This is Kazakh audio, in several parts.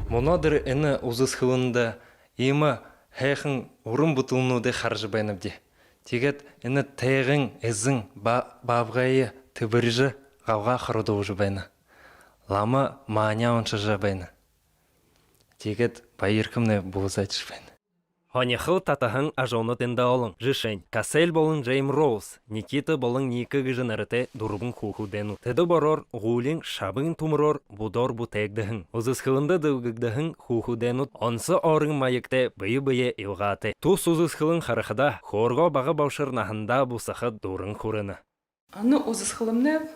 Монадыр эне узыс хылында има хэхэн урын бутылнуды харжы байнабди. Тегет эне тайгын эзін бабгайы тыбыржы гавга хырыды уже байна. Лама маня ончыжы байна. Тегет байыркымны бузайчы байна. Хонихыл татахын ажоны тенда олың. Жишень. Кассель болын Джейм Роуз. Никита болын Ника гыжынарыте дурбын хуху дену. Теды борор гулин шабын тумрор будор бутегдахын. Узысхылында дылгыгдахын хуху денут. Онсы орын майыкте бые-бые илгаты. Тус узысхылын харахыда хорго бағы баушыр нахында бусахы дурын хурыны. Аны узысхылымны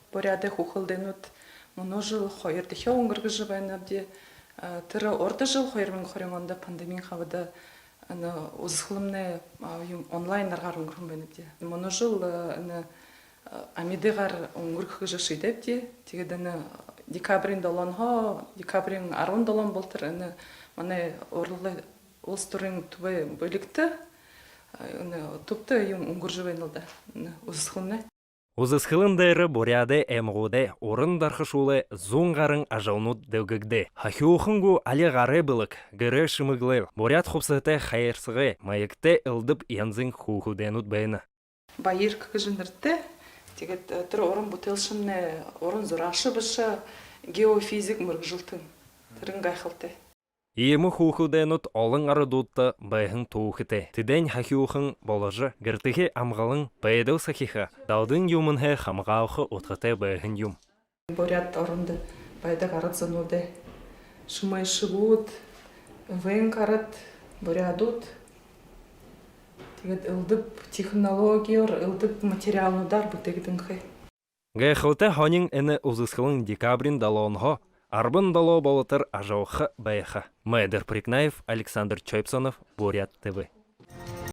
поряде хухыл денут. Мұны жыл хойырды хе оңғырғы жывайнабде. Тыры орта жыл хойырмын хорыңонда пандемин хавада аны узысхылымны онлайн арғар оңғырғын байнабде. Мұны жыл амидығар оңғырғы жышыйдабде. Тегедені декабрин доланға, декабрин арон долан болтыр. Маны орлы олстырын түбі бөлікті. Тупты оңғырғы байналда узысхылымны. Узысхылындайры боряды әмғуды орын дархышулы зуңғарын ажаунут дөгігді. Хахиухынгу алиғары бұлық, гірі шымығлыл, боряд құпсыты хайырсығы, майыкты ылдып янзың хухуденут бәйіні. Байыр кігіжіндірді, тегет түрі орын бұтылшымны, орын зұрашы бұшы геофизик мұрг жылтын, түрін ғайқылды. Иемі хухуденут олың арыдутты байхын туухыты. Тиден хахиухын болажы гіртігі амғалың байдау сахиха. Даудың юмынхы хамғауқы отқыты байхын юм. Борят орынды байда қарытсын оды. Шымай шығуд, вен қарыт, борядут. Тегет ылдып технологиялар, ылдып материалныдар бұтегдің. Гайқылты хонин әні узысқылың декабрин далуынға Арбын дало болотыр ажауқы байқы. Майдар Прикнаев, Александр Чойпсонов, Бурят ТВ.